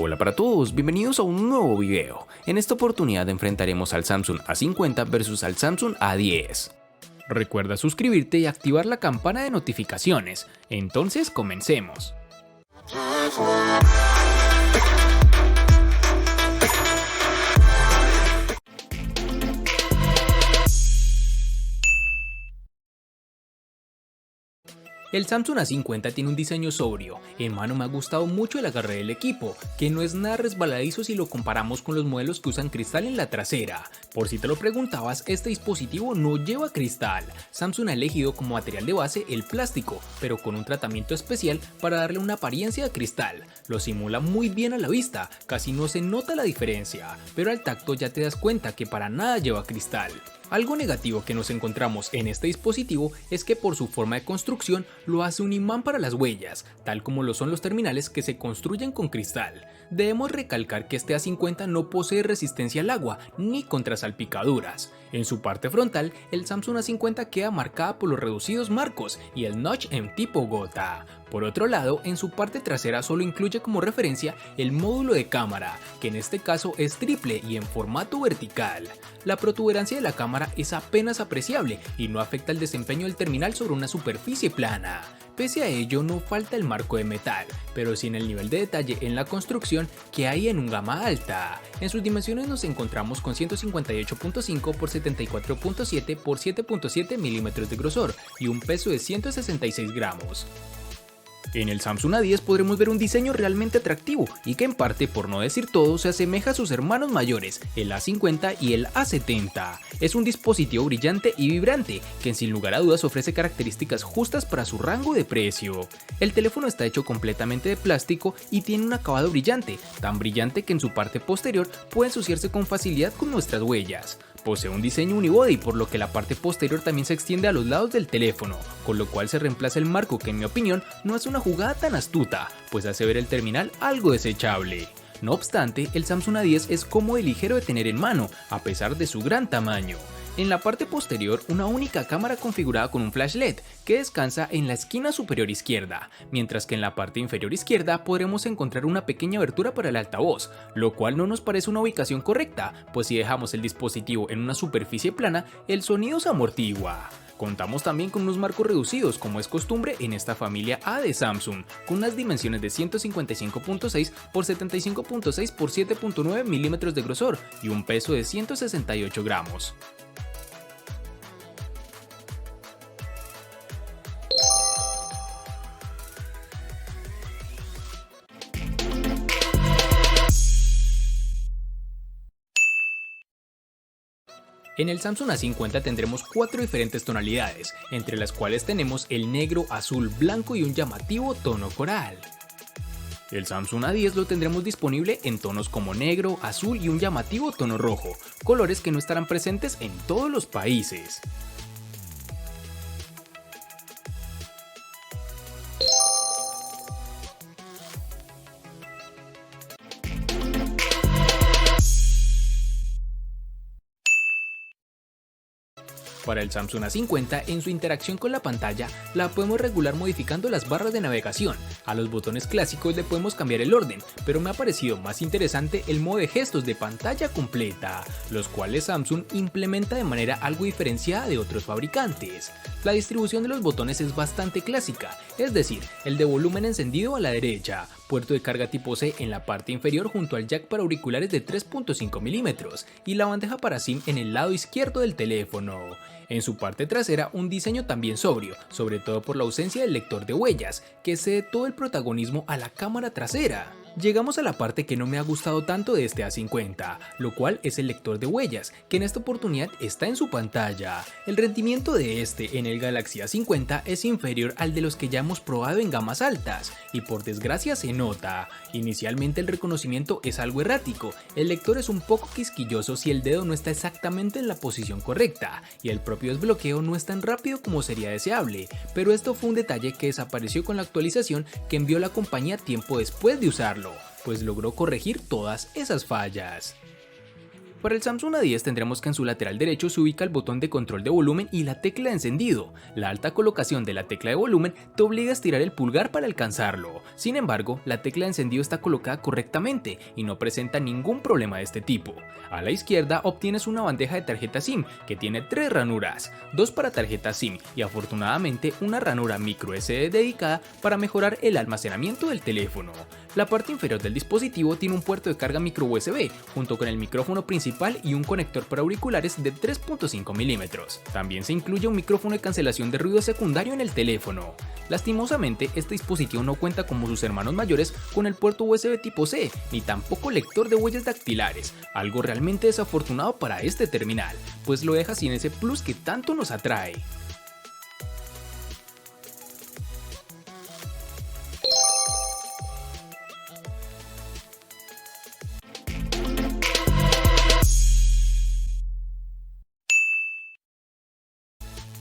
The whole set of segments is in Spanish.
Hola para todos, bienvenidos a un nuevo video. En esta oportunidad enfrentaremos al Samsung A50 versus al Samsung A10. Recuerda suscribirte y activar la campana de notificaciones. Entonces comencemos. El Samsung A50 tiene un diseño sobrio, en mano me ha gustado mucho el agarre del equipo, que no es nada resbaladizo si lo comparamos con los modelos que usan cristal en la trasera. Por si te lo preguntabas, este dispositivo no lleva cristal. Samsung ha elegido como material de base el plástico, pero con un tratamiento especial para darle una apariencia de cristal. Lo simula muy bien a la vista, casi no se nota la diferencia, pero al tacto ya te das cuenta que para nada lleva cristal. Algo negativo que nos encontramos en este dispositivo es que por su forma de construcción lo hace un imán para las huellas, tal como lo son los terminales que se construyen con cristal. Debemos recalcar que este A50 no posee resistencia al agua ni contra salpicaduras. En su parte frontal, el Samsung A50 queda marcada por los reducidos marcos y el notch en tipo gota. Por otro lado, en su parte trasera solo incluye como referencia el módulo de cámara, que en este caso es triple y en formato vertical. La protuberancia de la cámara es apenas apreciable y no afecta el desempeño del terminal sobre una superficie plana. Pese a ello, no falta el marco de metal, pero sin el nivel de detalle en la construcción que hay en un gama alta. En sus dimensiones nos encontramos con 158.5 x 74.7 x 7.7 milímetros de grosor y un peso de 166 gramos. En el Samsung A10 podremos ver un diseño realmente atractivo y que en parte, por no decir todo, se asemeja a sus hermanos mayores, el A50 y el A70. Es un dispositivo brillante y vibrante que sin lugar a dudas ofrece características justas para su rango de precio. El teléfono está hecho completamente de plástico y tiene un acabado brillante, tan brillante que en su parte posterior puede ensuciarse con facilidad con nuestras huellas. Posee un diseño unibody, por lo que la parte posterior también se extiende a los lados del teléfono, con lo cual se reemplaza el marco que en mi opinión no es una jugada tan astuta, pues hace ver el terminal algo desechable. No obstante, el Samsung A10 es cómodo y ligero de tener en mano, a pesar de su gran tamaño. En la parte posterior, una única cámara configurada con un flash LED que descansa en la esquina superior izquierda, mientras que en la parte inferior izquierda podremos encontrar una pequeña abertura para el altavoz, lo cual no nos parece una ubicación correcta, pues si dejamos el dispositivo en una superficie plana, el sonido se amortigua. Contamos también con unos marcos reducidos, como es costumbre en esta familia A de Samsung, con unas dimensiones de 155.6 x 75.6 x 7.9 milímetros de grosor y un peso de 168 gramos. En el Samsung A50 tendremos 4 diferentes tonalidades, entre las cuales tenemos el negro, azul, blanco y un llamativo tono coral. El Samsung A10 lo tendremos disponible en tonos como negro, azul y un llamativo tono rojo, colores que no estarán presentes en todos los países. Para el Samsung A50, en su interacción con la pantalla, la podemos regular modificando las barras de navegación. A los botones clásicos le podemos cambiar el orden, pero me ha parecido más interesante el modo de gestos de pantalla completa, los cuales Samsung implementa de manera algo diferenciada de otros fabricantes. La distribución de los botones es bastante clásica, es decir, el de volumen encendido a la derecha, puerto de carga tipo C en la parte inferior junto al jack para auriculares de 3.5 milímetros y la bandeja para SIM en el lado izquierdo del teléfono. En su parte trasera un diseño también sobrio, sobre todo por la ausencia del lector de huellas, que cede todo el protagonismo a la cámara trasera. Llegamos a la parte que no me ha gustado tanto de este A50, lo cual es el lector de huellas, que en esta oportunidad está en su pantalla. El rendimiento de este en el Galaxy A50 es inferior al de los que ya hemos probado en gamas altas, y por desgracia se nota. Inicialmente el reconocimiento es algo errático, el lector es un poco quisquilloso si el dedo no está exactamente en la posición correcta, y el propio desbloqueo no es tan rápido como sería deseable, pero esto fue un detalle que desapareció con la actualización que envió la compañía tiempo después de usarlo, pues logró corregir todas esas fallas. Para el Samsung A10 tendremos que en su lateral derecho se ubica el botón de control de volumen y la tecla de encendido. La alta colocación de la tecla de volumen te obliga a estirar el pulgar para alcanzarlo. Sin embargo, la tecla de encendido está colocada correctamente y no presenta ningún problema de este tipo. A la izquierda obtienes una bandeja de tarjeta SIM que tiene 3 ranuras, 2 para tarjeta SIM y afortunadamente una ranura micro SD dedicada para mejorar el almacenamiento del teléfono. La parte inferior del dispositivo tiene un puerto de carga micro USB junto con el micrófono principal y un conector para auriculares de 3.5 milímetros. También se incluye un micrófono de cancelación de ruido secundario en el teléfono. Lastimosamente, este dispositivo no cuenta como sus hermanos mayores con el puerto USB tipo C, ni tampoco lector de huellas dactilares, algo realmente desafortunado para este terminal, pues lo deja sin ese plus que tanto nos atrae.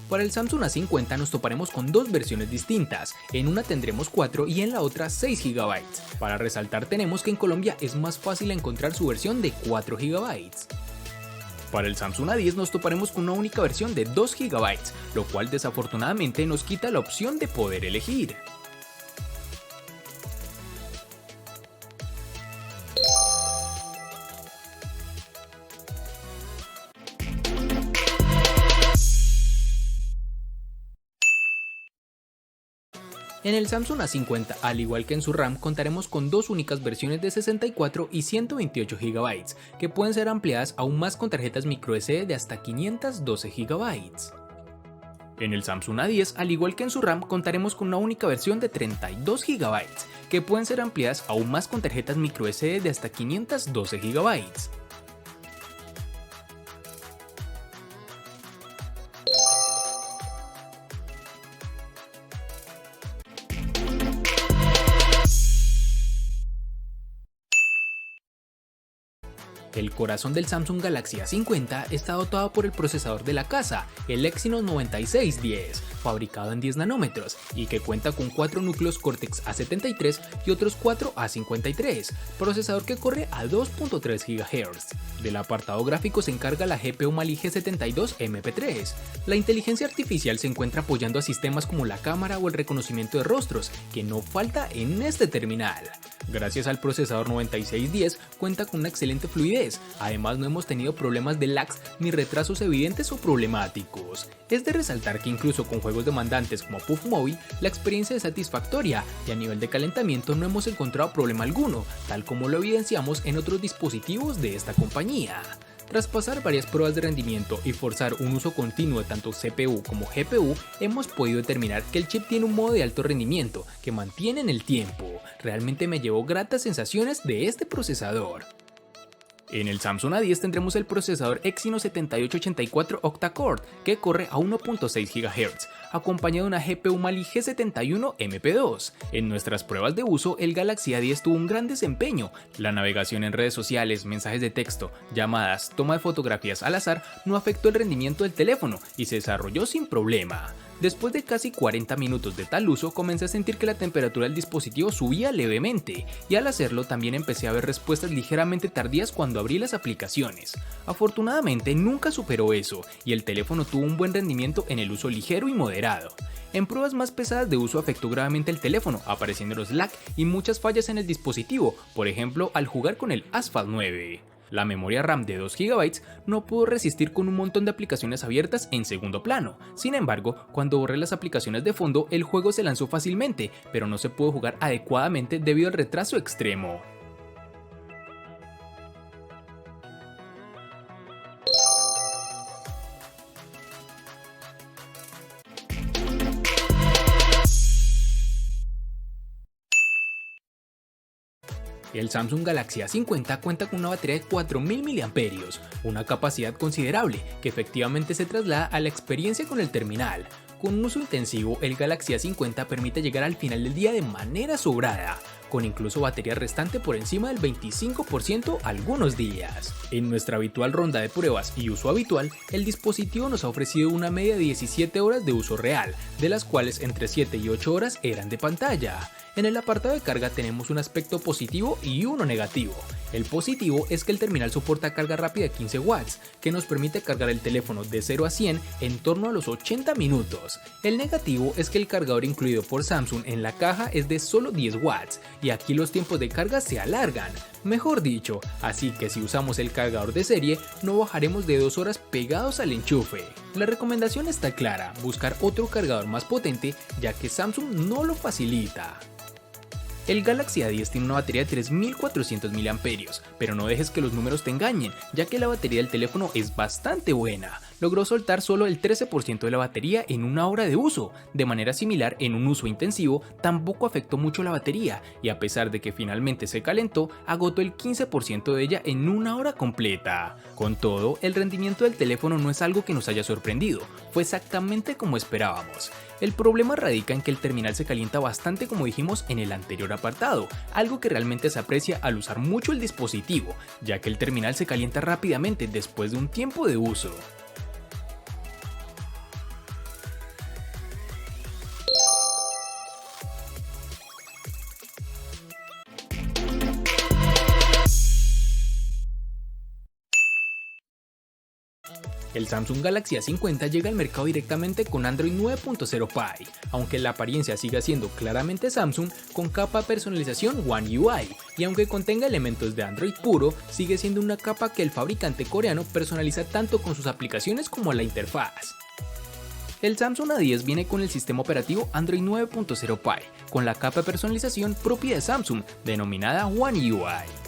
Para el Samsung A50 nos toparemos con dos versiones distintas, en una tendremos 4 y en la otra 6 GB. Para resaltar tenemos que en Colombia es más fácil encontrar su versión de 4 GB. Para el Samsung A10 nos toparemos con una única versión de 2 GB, lo cual desafortunadamente nos quita la opción de poder elegir. En el Samsung A50, al igual que en su RAM, contaremos con dos únicas versiones de 64 y 128 GB, que pueden ser ampliadas aún más con tarjetas microSD de hasta 512 GB. En el Samsung A10, al igual que en su RAM, contaremos con una única versión de 32 GB, que pueden ser ampliadas aún más con tarjetas microSD de hasta 512 GB. El corazón del Samsung Galaxy A50 está dotado por el procesador de la casa, el Exynos 9610, fabricado en 10 nanómetros y que cuenta con 4 núcleos Cortex A73 y otros 4 A53, procesador que corre a 2.3 GHz. Del apartado gráfico se encarga la GPU Mali G72 MP3. La inteligencia artificial se encuentra apoyando a sistemas como la cámara o el reconocimiento de rostros, que no falta en este terminal. Gracias al procesador 9610 cuenta con una excelente fluidez, además no hemos tenido problemas de lags ni retrasos evidentes o problemáticos. Es de resaltar que incluso con juegos demandantes como Puff Mobile, la experiencia es satisfactoria y a nivel de calentamiento no hemos encontrado problema alguno, tal como lo evidenciamos en otros dispositivos de esta compañía. Tras pasar varias pruebas de rendimiento y forzar un uso continuo de tanto CPU como GPU, hemos podido determinar que el chip tiene un modo de alto rendimiento que mantiene en el tiempo. Realmente me llevó gratas sensaciones de este procesador. En el Samsung A10 tendremos el procesador Exynos 7884 octa-core que corre a 1.6 GHz, acompañado de una GPU Mali G71 MP2. En nuestras pruebas de uso, el Galaxy A10 tuvo un gran desempeño. La navegación en redes sociales, mensajes de texto, llamadas, toma de fotografías al azar no afectó el rendimiento del teléfono y se desarrolló sin problema. Después de casi 40 minutos de tal uso, comencé a sentir que la temperatura del dispositivo subía levemente, y al hacerlo también empecé a ver respuestas ligeramente tardías cuando abrí las aplicaciones. Afortunadamente nunca superó eso, y el teléfono tuvo un buen rendimiento en el uso ligero y moderado. En pruebas más pesadas de uso afectó gravemente el teléfono, apareciendo los lag y muchas fallas en el dispositivo, por ejemplo al jugar con el Asphalt 9. La memoria RAM de 2 GB no pudo resistir con un montón de aplicaciones abiertas en segundo plano. Sin embargo, cuando borré las aplicaciones de fondo, el juego se lanzó fácilmente, pero no se pudo jugar adecuadamente debido al retraso extremo. El Samsung Galaxy A50 cuenta con una batería de 4000 mAh, una capacidad considerable que efectivamente se traslada a la experiencia con el terminal. Con un uso intensivo, el Galaxy A50 permite llegar al final del día de manera sobrada. con incluso batería restante por encima del 25% algunos días. En nuestra habitual ronda de pruebas y uso habitual, el dispositivo nos ha ofrecido una media de 17 horas de uso real, de las cuales entre 7 y 8 horas eran de pantalla. En el apartado de carga tenemos un aspecto positivo y uno negativo. El positivo es que el terminal soporta carga rápida de 15 watts, que nos permite cargar el teléfono de 0 a 100 en torno a los 80 minutos. El negativo es que el cargador incluido por Samsung en la caja es de solo 10 watts, y aquí los tiempos de carga se alargan, mejor dicho, así que si usamos el cargador de serie no bajaremos de 2 horas pegados al enchufe. La recomendación está clara, buscar otro cargador más potente ya que Samsung no lo facilita. El Galaxy A10 tiene una batería de 3400 mAh, pero no dejes que los números te engañen, ya que la batería del teléfono es bastante buena. Logró soltar solo el 13% de la batería en una hora de uso. De manera similar, en un uso intensivo, tampoco afectó mucho la batería, y a pesar de que finalmente se calentó, agotó el 15% de ella en una hora completa. Con todo, el rendimiento del teléfono no es algo que nos haya sorprendido, fue exactamente como esperábamos. El problema radica en que el terminal se calienta bastante, como dijimos en el anterior apartado, algo que realmente se aprecia al usar mucho el dispositivo, ya que el terminal se calienta rápidamente después de un tiempo de uso. El Samsung Galaxy A50 llega al mercado directamente con Android 9.0 Pie, aunque la apariencia siga siendo claramente Samsung con capa de personalización One UI, y aunque contenga elementos de Android puro, sigue siendo una capa que el fabricante coreano personaliza tanto con sus aplicaciones como la interfaz. El Samsung A10 viene con el sistema operativo Android 9.0 Pie, con la capa de personalización propia de Samsung, denominada One UI.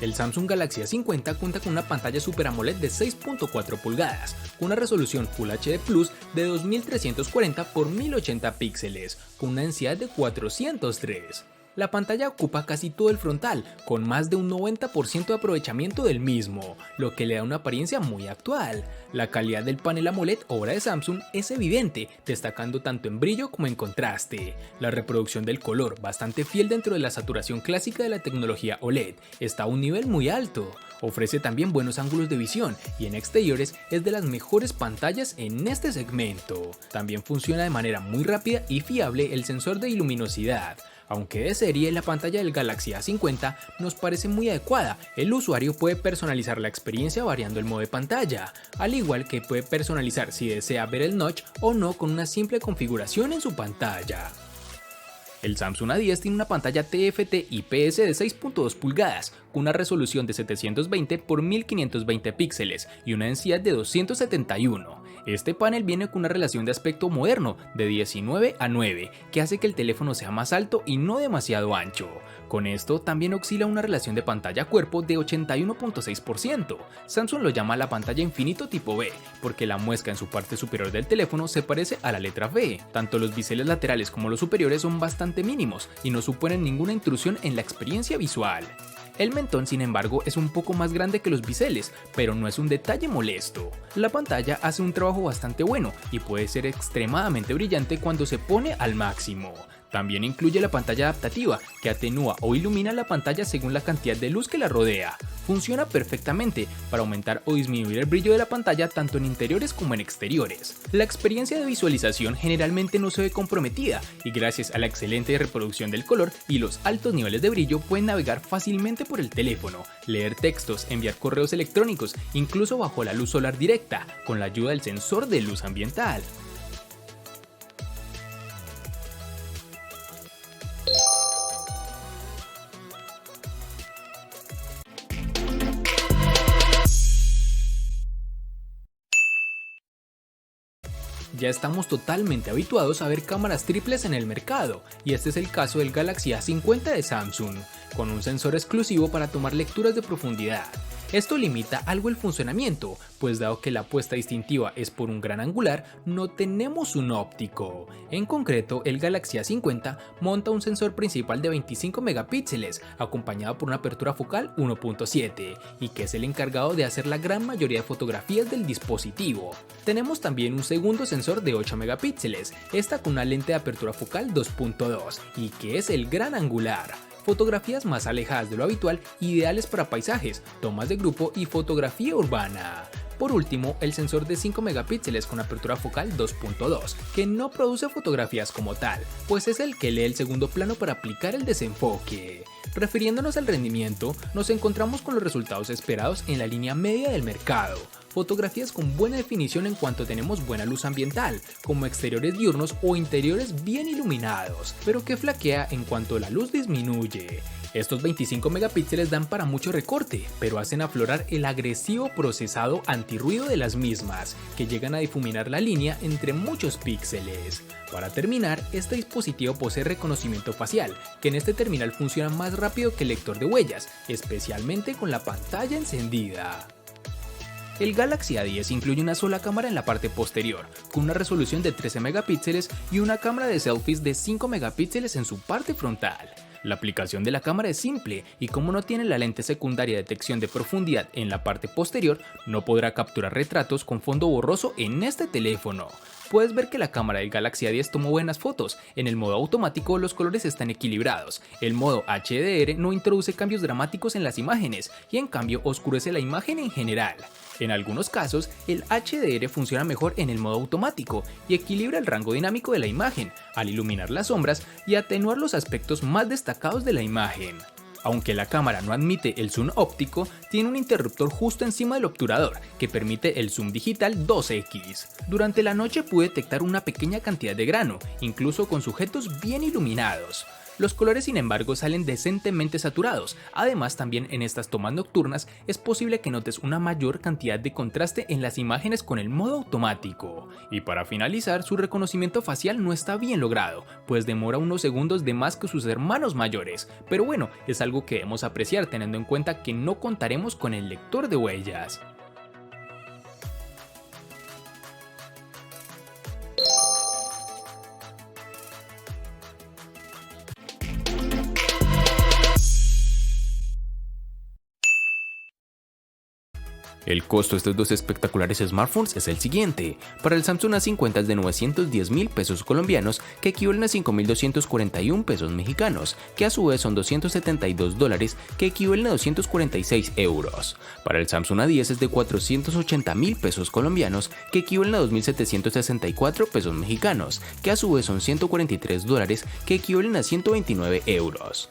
El Samsung Galaxy A50 cuenta con una pantalla Super AMOLED de 6.4 pulgadas, con una resolución Full HD Plus de 2340 x 1080 píxeles, con una densidad de 403. La pantalla ocupa casi todo el frontal, con más de un 90% de aprovechamiento del mismo, lo que le da una apariencia muy actual. La calidad del panel AMOLED obra de Samsung es evidente, destacando tanto en brillo como en contraste. La reproducción del color, bastante fiel dentro de la saturación clásica de la tecnología OLED, está a un nivel muy alto. Ofrece también buenos ángulos de visión y en exteriores es de las mejores pantallas en este segmento. También funciona de manera muy rápida y fiable el sensor de luminosidad. Aunque de serie, la pantalla del Galaxy A50 nos parece muy adecuada. El usuario puede personalizar la experiencia variando el modo de pantalla, al igual que puede personalizar si desea ver el notch o no con una simple configuración en su pantalla. El Samsung A10 tiene una pantalla TFT IPS de 6.2 pulgadas, con una resolución de 720 x 1520 píxeles y una densidad de 271. Este panel viene con una relación de aspecto moderno de 19:9, que hace que el teléfono sea más alto y no demasiado ancho. Con esto también oscila una relación de pantalla-cuerpo de 81.6%. Samsung lo llama la pantalla infinito tipo B, porque la muesca en su parte superior del teléfono se parece a la letra V. Tanto los biseles laterales como los superiores son bastante mínimos y no suponen ninguna intrusión en la experiencia visual. El mentón, sin embargo, es un poco más grande que los biseles, pero no es un detalle molesto. La pantalla hace un trabajo bastante bueno y puede ser extremadamente brillante cuando se pone al máximo. También incluye la pantalla adaptativa, que atenúa o ilumina la pantalla según la cantidad de luz que la rodea. Funciona perfectamente para aumentar o disminuir el brillo de la pantalla tanto en interiores como en exteriores. La experiencia de visualización generalmente no se ve comprometida y gracias a la excelente reproducción del color y los altos niveles de brillo pueden navegar fácilmente por el teléfono, leer textos, enviar correos electrónicos, incluso bajo la luz solar directa, con la ayuda del sensor de luz ambiental. Ya estamos totalmente habituados a ver cámaras triples en el mercado, y este es el caso del Galaxy A50 de Samsung, con un sensor exclusivo para tomar lecturas de profundidad. Esto limita algo el funcionamiento, pues dado que la apuesta distintiva es por un gran angular, no tenemos un óptico. En concreto, el Galaxy A50 monta un sensor principal de 25 megapíxeles, acompañado por una apertura focal 1.7, y que es el encargado de hacer la gran mayoría de fotografías del dispositivo. Tenemos también un segundo sensor de 8 megapíxeles, esta con una lente de apertura focal 2.2, y que es el gran angular. Fotografías más alejadas de lo habitual, ideales para paisajes, tomas de grupo y fotografía urbana. Por último, el sensor de 5 megapíxeles con apertura focal 2.2, que no produce fotografías como tal, pues es el que lee el segundo plano para aplicar el desenfoque. Refiriéndonos al rendimiento, nos encontramos con los resultados esperados en la línea media del mercado. Fotografías con buena definición en cuanto tenemos buena luz ambiental, como exteriores diurnos o interiores bien iluminados, pero que flaquea en cuanto la luz disminuye. Estos 25 megapíxeles dan para mucho recorte, pero hacen aflorar el agresivo procesado antirruido de las mismas, que llegan a difuminar la línea entre muchos píxeles. Para terminar, este dispositivo posee reconocimiento facial, que en este terminal funciona más rápido que el lector de huellas, especialmente con la pantalla encendida. El Galaxy A10 incluye una sola cámara en la parte posterior, con una resolución de 13 megapíxeles y una cámara de selfies de 5 megapíxeles en su parte frontal. La aplicación de la cámara es simple y como no tiene la lente secundaria de detección de profundidad en la parte posterior, no podrá capturar retratos con fondo borroso en este teléfono. Puedes ver que la cámara del Galaxy A10 tomó buenas fotos. En el modo automático los colores están equilibrados. El modo HDR no introduce cambios dramáticos en las imágenes y en cambio oscurece la imagen en general. En algunos casos, el HDR funciona mejor en el modo automático y equilibra el rango dinámico de la imagen, al iluminar las sombras y atenuar los aspectos más destacados de la imagen. Aunque la cámara no admite el zoom óptico, tiene un interruptor justo encima del obturador, que permite el zoom digital 2x. Durante la noche pude detectar una pequeña cantidad de grano, incluso con sujetos bien iluminados. Los colores sin embargo salen decentemente saturados, además también en estas tomas nocturnas es posible que notes una mayor cantidad de contraste en las imágenes con el modo automático. Y para finalizar, su reconocimiento facial no está bien logrado, pues demora unos segundos de más que sus hermanos mayores, pero bueno, es algo que debemos apreciar teniendo en cuenta que no contaremos con el lector de huellas. El costo de estos dos espectaculares smartphones es el siguiente. Para el Samsung A50 es de 910.000 pesos colombianos, que equivalen a 5.241 pesos mexicanos, que a su vez son $272, que equivalen a 246 euros. Para el Samsung A10 es de 480.000 pesos colombianos, que equivalen a 2.764 pesos mexicanos, que a su vez son $143, que equivalen a 129 euros.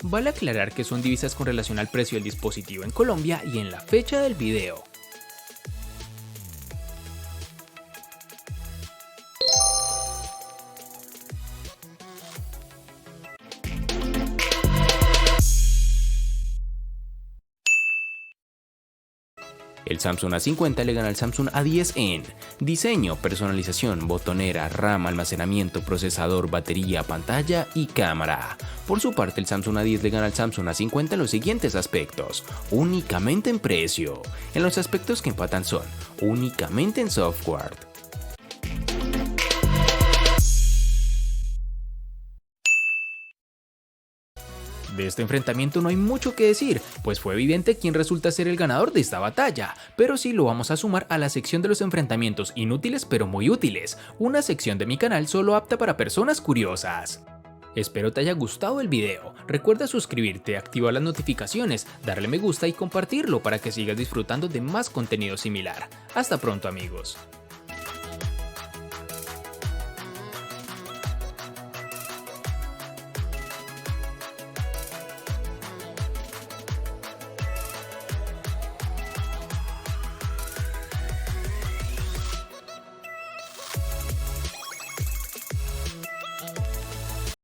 Vale aclarar que son divisas con relación al precio del dispositivo en Colombia y en la fecha del video. El Samsung A50 le gana al Samsung A10 en diseño, personalización, botonera, RAM, almacenamiento, procesador, batería, pantalla y cámara. Por su parte, el Samsung A10 le gana al Samsung A50 en los siguientes aspectos: únicamente en precio. En los aspectos que empatan son únicamente en software. De este enfrentamiento no hay mucho que decir, pues fue evidente quién resulta ser el ganador de esta batalla, pero sí lo vamos a sumar a la sección de los enfrentamientos inútiles pero muy útiles, una sección de mi canal solo apta para personas curiosas. Espero te haya gustado el video, recuerda suscribirte, activar las notificaciones, darle me gusta y compartirlo para que sigas disfrutando de más contenido similar. Hasta pronto amigos.